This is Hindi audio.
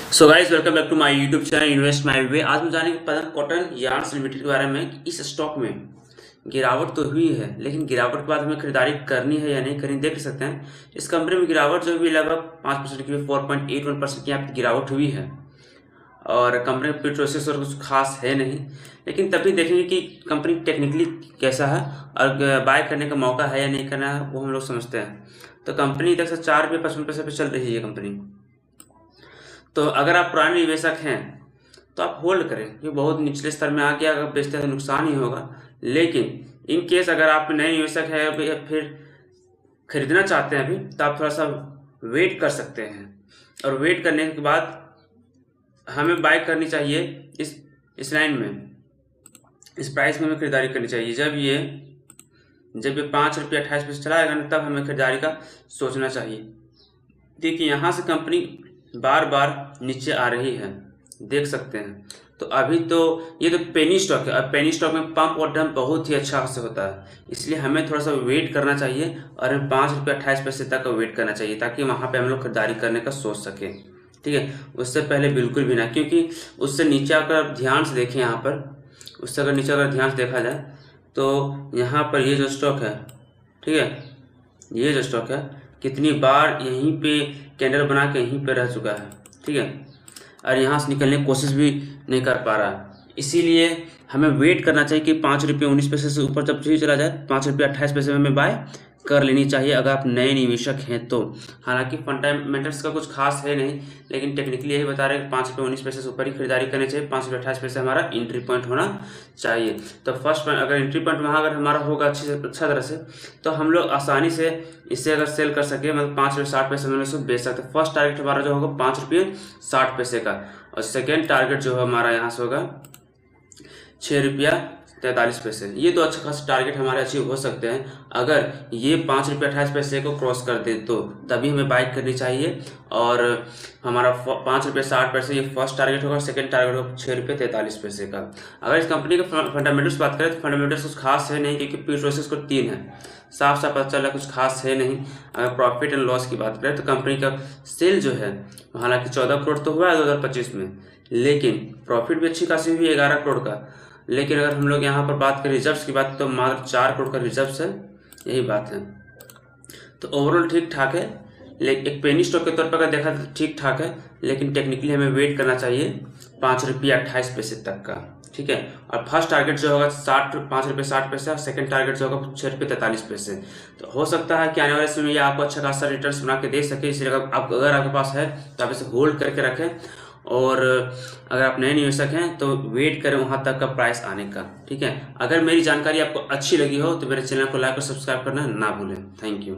So guys welcome back to my YouTube channel invest my way. आज हम जानेंगे पतन कॉटन यार्न्स लिमिटेड के बारे में कि इस स्टॉक में गिरावट तो हुई है, लेकिन गिरावट के बाद हमें खरीदारी करनी है या नहीं करनी, देख सकते हैं। इस कंपनी में गिरावट जो भी लगभग 5% की 4.81% की यहाँ गिरावट हुई है और कंपनी में प्रोसेस और कुछ खास है नहीं, लेकिन तभी देखेंगे कि कंपनी टेक्निकली कैसा है और बाय करने का मौका है या नहीं करना है, वो हम लोग समझते हैं। तो कंपनी देख सकते 4 रुपये 55 पैसे पे चल रही है कंपनी। तो अगर आप पुराने निवेशक हैं तो आप होल्ड करें, क्योंकि बहुत निचले स्तर में आके अगर बेचते हैं तो नुकसान ही होगा। लेकिन इन केस अगर आप नए निवेशक हैं या फिर खरीदना चाहते हैं अभी, तो आप थोड़ा सा वेट कर सकते हैं और वेट करने के बाद हमें बाय करनी चाहिए इस लाइन में, इस प्राइस में हमें खरीदारी करनी चाहिए। जब ये 5 रुपये 28 पैसे चला आएगा ना, तब हमें खरीदारी का सोचना चाहिए। देखिए यहाँ से कंपनी बार बार नीचे आ रही है, देख सकते हैं। तो अभी तो ये तो पेनी स्टॉक है और पेनी स्टॉक में पंप और डंप बहुत ही अच्छा से होता है, इसलिए हमें थोड़ा सा वेट करना चाहिए और हमें 5 रुपये 28 पैसे तक वेट करना चाहिए, ताकि वहाँ पे हम लोग खरीदारी करने का सोच सकें। ठीक है, उससे पहले बिल्कुल भी ना, क्योंकि उससे नीचे अगर ध्यान से देखें यहाँ पर, उससे अगर नीचे अगर ध्यान से देखा जाए तो यहाँ पर ये जो स्टॉक है, ठीक है, ये जो स्टॉक है कितनी बार यहीं पे कैंडल बना के यहीं पे रह चुका है, ठीक है, और यहाँ से निकलने की कोशिश भी नहीं कर पा रहा। इसीलिए हमें वेट करना चाहिए कि 5 रुपये 19 पैसे से ऊपर जब चला जाए 5 रुपये 28 पैसे में हमें बाय कर लेनी चाहिए, अगर आप नए निवेशक हैं तो। हालांकि फंडामेंटल्स का कुछ खास है नहीं, लेकिन टेक्निकली यही बता रहे हैं कि 5 रुपये 19 पैसे से ऊपर ही खरीदारी करनी चाहिए। 5 रुपये 28 पैसे हमारा एंट्री पॉइंट होना चाहिए। तो फर्स्ट पॉइंट अगर एंट्री पॉइंट वहाँ अगर हमारा होगा अच्छा तरह से, तो हम लोग आसानी से इसे अगर सेल कर सके, मतलब 5 रुपये 60 पैसे में इसको बेच सकते हैं। फर्स्ट टारगेट हमारा जो होगा 5 रुपये 60 पैसे का, और सेकेंड टारगेट जो है हमारा यहाँ से होगा 6 रुपया 43 पैसे। ये तो अच्छा खासा टारगेट हमारे अचीव हो सकते हैं। अगर ये 5 रुपये 28 पैसे को क्रॉस कर दे तो तभी हमें बाइक करनी चाहिए, और हमारा 5 रुपये 60 पैसे ये फर्स्ट टारगेट होगा, सेकंड टारगेट होगा 6 रुपये 43 पैसे का। अगर इस कंपनी के फंडामेंटल्स बात करें तो फंडामेंटल्स कुछ खास है नहीं, क्योंकि पी प्रोसेस को 3 है, साफ साफ पता चला कुछ खास है नहीं। अगर प्रॉफिट एंड लॉस की बात करें तो कंपनी का सेल जो है हालांकि 14 करोड़ तो हुआ है 2025 में, लेकिन प्रॉफिट भी अच्छी खासी हुई 11 करोड़ का। लेकिन अगर हम लोग यहाँ पर बात करें रिजर्व्स की बात, तो मात्र 4 करोड़ का रिजर्व्स है, यही बात है। तो ओवरऑल ठीक ठाक है, लेकिन एक पेनी स्टॉक के तौर पर अगर देखा तो ठीक ठाक है, लेकिन टेक्निकली हमें वेट करना चाहिए 5 रुपये 28 पैसे तक का, ठीक है। और फर्स्ट टारगेट जो होगा 5 रुपये 60 पैसे और सेकंड टारगेट जो होगा 6 रुपये 43 पैसे। तो हो सकता है कि आने वाले समय में ये आपको अच्छा खासा रिटर्न बना के दे सके, इसलिए अगर आपके पास है तो आप इसे होल्ड करके रखें, और अगर आप नए निवेशक हैं तो वेट करें वहाँ तक का प्राइस आने का, ठीक है। अगर मेरी जानकारी आपको अच्छी लगी हो तो मेरे चैनल को लाइक और सब्सक्राइब करना ना भूलें। Thank you.